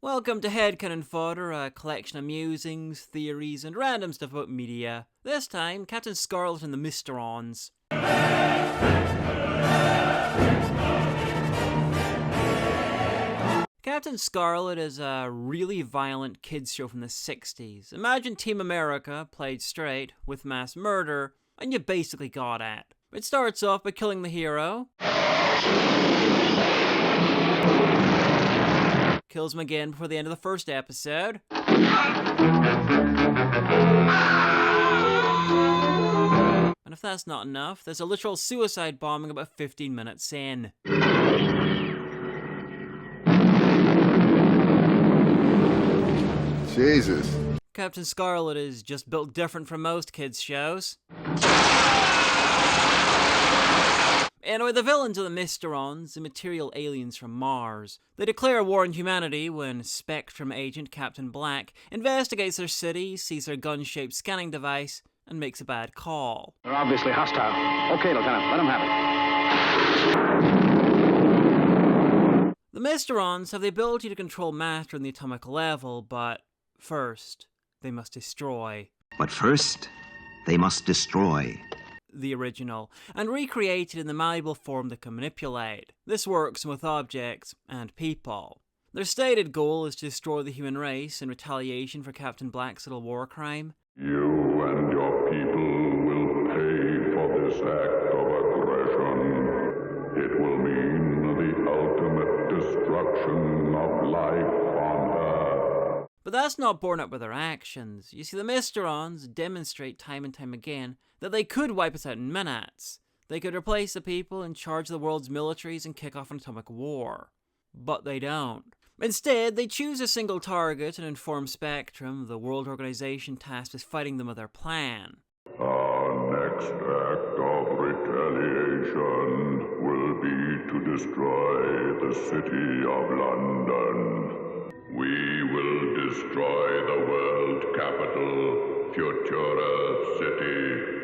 Welcome to Headcanon Fodder, a collection of musings, theories, and random stuff about media. This time, Captain Scarlet and the Mysterons. Captain Scarlet is a really violent kids show from the 60s. Imagine Team America, played straight, with mass murder, and you basically got it. It starts off by killing the hero. Kills him again before the end of the first episode. And if that's not enough, there's a literal suicide bombing about 15 minutes in. Jesus. Captain Scarlet is just built different from most kids' shows. Anyway, the villains are the Mysterons, the material aliens from Mars. They declare war on humanity when Spectrum agent Captain Black investigates their city, sees their gun-shaped scanning device, and makes a bad call. They're obviously hostile. Okay, Lieutenant, let them have it. The Mysterons have the ability to control matter on the atomic level, but first, they must destroy. But first, they must destroy The original, and recreate it in the malleable form they can manipulate. This works with objects and people. Their stated goal is to destroy the human race in retaliation for Captain Black's little war crime. You and your people will pay for this act of aggression. It will mean the ultimate destruction of life on Earth. But that's not borne out by their actions. You see, the Mysterons demonstrate time and time again that they could wipe us out in minutes. They could replace the people in charge of the world's militaries and kick off an atomic war. But they don't. Instead, they choose a single target and inform Spectrum, the world organization tasked with fighting them, of their plan. Our next act of retaliation will be to destroy the city of London. We will destroy the world capital, Futura City.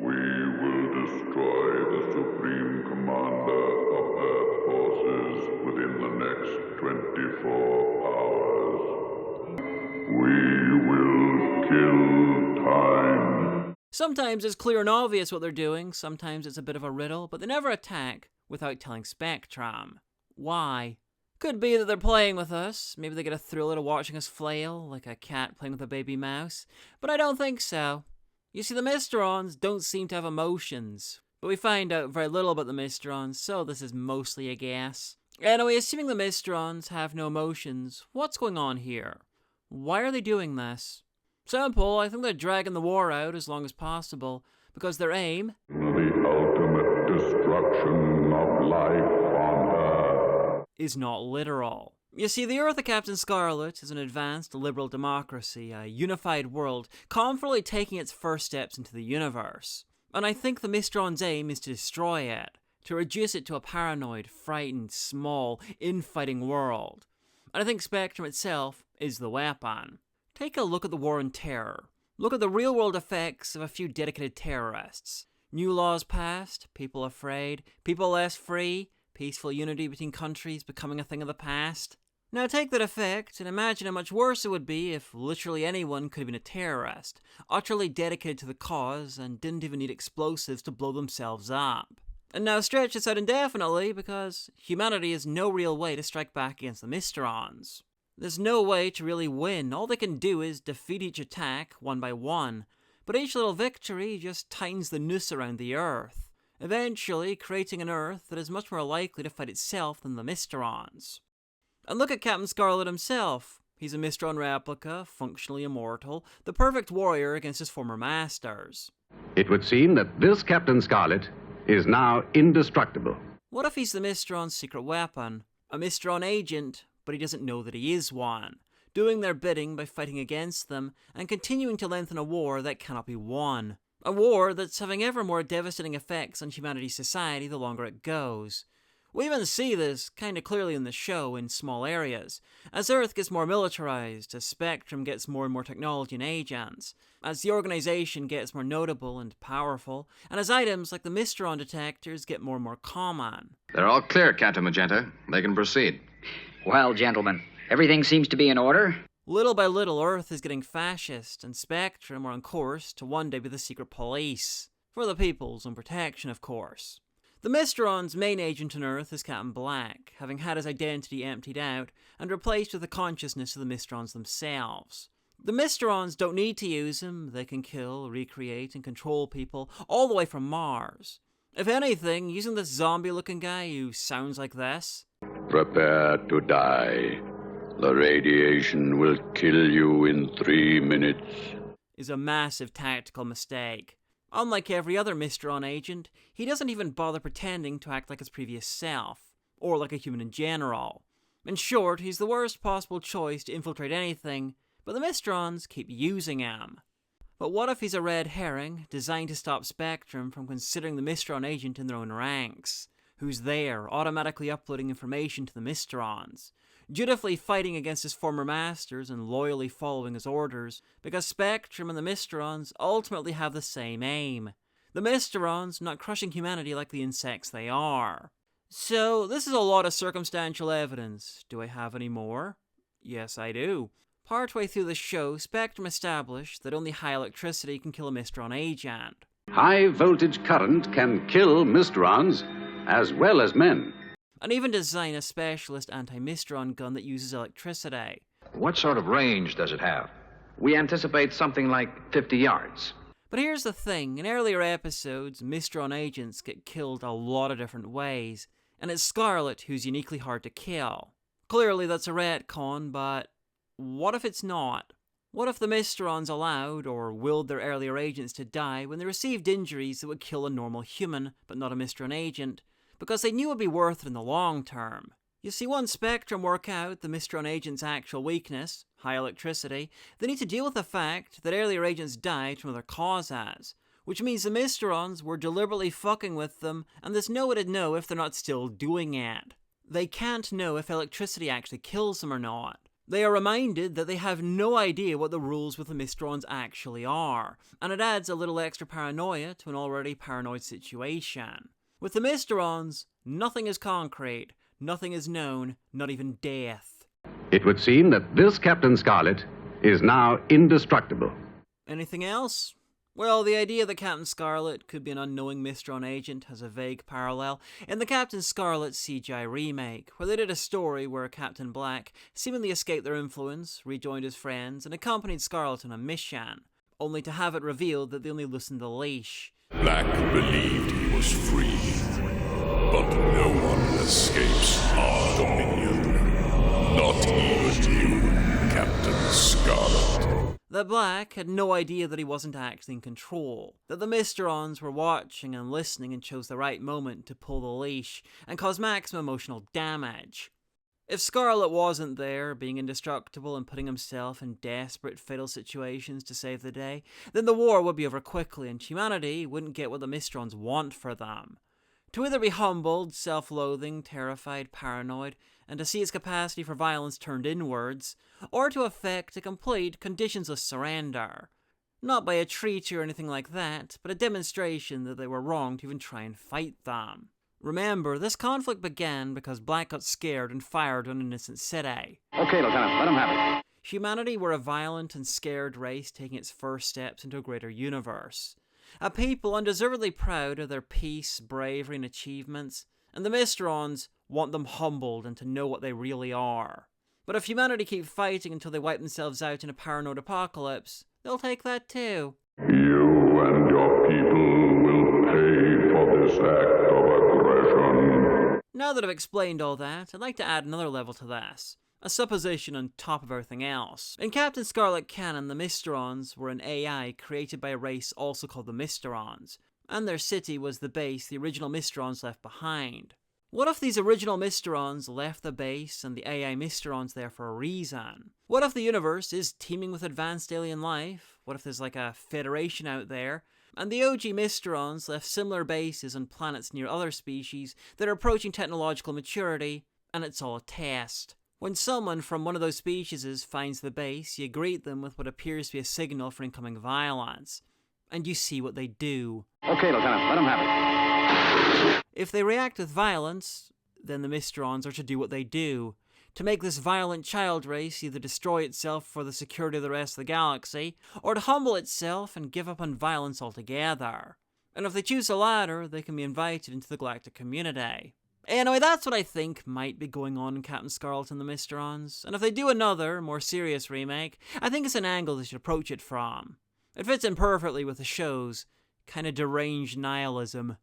We will destroy the Supreme Commander of Earth Forces within the next 24 hours. We will kill time. Sometimes it's clear and obvious what they're doing, sometimes it's a bit of a riddle, but they never attack without telling Spectrum. Why? Could be that they're playing with us. Maybe they get a thrill out of watching us flail, like a cat playing with a baby mouse. But I don't think so. You see, the Mysterons don't seem to have emotions. But we find out very little about the Mysterons, so this is mostly a guess. Anyway, assuming the Mysterons have no emotions, what's going on here? Why are they doing this? Simple, I think they're dragging the war out as long as possible, because their aim... The ultimate destruction of life on Earth is not literal. You see, the Earth of Captain Scarlet is an advanced liberal democracy, a unified world, confidently taking its first steps into the universe. And I think the Mysteron's aim is to destroy it, to reduce it to a paranoid, frightened, small, infighting world. And I think Spectrum itself is the weapon. Take a look at the war on terror. Look at the real-world effects of a few dedicated terrorists. New laws passed, people afraid, people less free, peaceful unity between countries becoming a thing of the past. Now take that effect and imagine how much worse it would be if literally anyone could have been a terrorist, utterly dedicated to the cause and didn't even need explosives to blow themselves up. And now stretch this out indefinitely because humanity has no real way to strike back against the Mysterons. There's no way to really win. All they can do is defeat each attack one by one, but each little victory just tightens the noose around the Earth, eventually creating an Earth that is much more likely to fight itself than the Mysterons. And look at Captain Scarlet himself. He's a Mysteron replica, functionally immortal, the perfect warrior against his former masters. It would seem that this Captain Scarlet is now indestructible. What if he's the Mysteron's secret weapon? A Mysteron agent, but he doesn't know that he is one, doing their bidding by fighting against them and continuing to lengthen a war that cannot be won. A war that's having ever more devastating effects on humanity's society the longer it goes. We even see this kind of clearly in the show in small areas. As Earth gets more militarized, as Spectrum gets more and more technology and agents, as the organization gets more notable and powerful, and as items like the Mysteron detectors get more and more common. They're all clear, Captain Magenta. They can proceed. Well, gentlemen, Everything seems to be in order. Little by little, Earth is getting fascist, and Spectrum are on course to one day be the secret police. For the people's own protection, of course. The Mysteron's main agent on Earth is Captain Black, having had his identity emptied out and replaced with the consciousness of the Mysterons themselves. The Mysterons don't need to use him, they can kill, recreate, and control people all the way from Mars. If anything, using this zombie-looking guy who sounds like this... Prepare to die. The radiation will kill you in 3 minutes. ...is a massive tactical mistake. Unlike every other Mysteron agent, he doesn't even bother pretending to act like his previous self, or like a human in general. In short, he's the worst possible choice to infiltrate anything, but the Mysterons keep using him. But what if he's a red herring, designed to stop Spectrum from considering the Mysteron agent in their own ranks, who's there, automatically uploading information to the Mysterons, dutifully fighting against his former masters and loyally following his orders, because Spectrum and the Mysterons ultimately have the same aim. The Mysterons not crushing humanity like the insects they are. So, this is a lot of circumstantial evidence. Do I have any more? Yes, I do. Partway through the show, Spectrum established that only high electricity can kill a Mysteron agent. High voltage current can kill Mysterons as well as men. And even design a specialist anti-Mysteron gun that uses electricity. What sort of range does it have? We anticipate something like 50 yards. But here's the thing, in earlier episodes, Mysteron agents get killed a lot of different ways, and it's Scarlet who's uniquely hard to kill. Clearly that's a retcon, but what if it's not? What if the Mysterons allowed or willed their earlier agents to die when they received injuries that would kill a normal human, but not a Mysteron agent, because they knew it would be worth it in the long term? You see, once Spectrum work out the Mysteron agent's actual weakness, high electricity, they need to deal with the fact that earlier agents died from other causes, which means the Mysterons were deliberately fucking with them, and there's no way to know if they're not still doing it. They can't know if electricity actually kills them or not. They are reminded that they have no idea what the rules with the Mysterons actually are, and it adds a little extra paranoia to an already paranoid situation. With the Mysterons, nothing is concrete, nothing is known, not even death. It would seem that this Captain Scarlet is now indestructible. Anything else? Well, the idea that Captain Scarlet could be an unknowing Mysteron agent has a vague parallel in the Captain Scarlet CGI remake, where they did a story where Captain Black seemingly escaped their influence, rejoined his friends, and accompanied Scarlet on a mission, only to have it revealed that they only loosened the leash. Black believed he was free, but no one escapes our dominion. Not even you, Captain Scarlet. That Black had no idea that he wasn't actually in control, that the Mysterons were watching and listening and chose the right moment to pull the leash and cause maximum emotional damage. If Scarlet wasn't there, being indestructible and putting himself in desperate, fatal situations to save the day, then the war would be over quickly and humanity wouldn't get what the Mysterons want for them. To either be humbled, self-loathing, terrified, paranoid, and to see its capacity for violence turned inwards, or to effect a complete conditionless surrender. Not by a treaty or anything like that, but a demonstration that they were wrong to even try and fight them. Remember, this conflict began because Black got scared and fired on an innocent city. Okay, Lieutenant, let him have it. Humanity were a violent and scared race taking its first steps into a greater universe. A people undeservedly proud of their peace, bravery, and achievements, and the Mysterons want them humbled and to know what they really are. But if humanity keep fighting until they wipe themselves out in a paranoid apocalypse, they'll take that too. You and your people will pay for this act of aggression. Now that I've explained all that, I'd like to add another level to this. A supposition on top of everything else. In Captain Scarlet canon, the Mysterons were an AI created by a race also called the Mysterons, and their city was the base the original Mysterons left behind. What if these original Mysterons left the base and the AI Mysterons there for a reason? What if the universe is teeming with advanced alien life? What if there's like a federation out there? And the OG Mysterons left similar bases on planets near other species that are approaching technological maturity, and it's all a test. When someone from one of those species finds the base, you greet them with what appears to be a signal for incoming violence. And you see what they do. Okay, Lieutenant, let him have it. If they react with violence, then the Mysterons are to do what they do. to make this violent child race either destroy itself for the security of the rest of the galaxy, or to humble itself and give up on violence altogether. And if they choose the latter, they can be invited into the galactic community. Anyway, that's what I think might be going on in Captain Scarlet and the Mysterons. And if they do another, more serious remake, I think it's an angle they should approach it from. It fits in perfectly with the show's kind of deranged nihilism.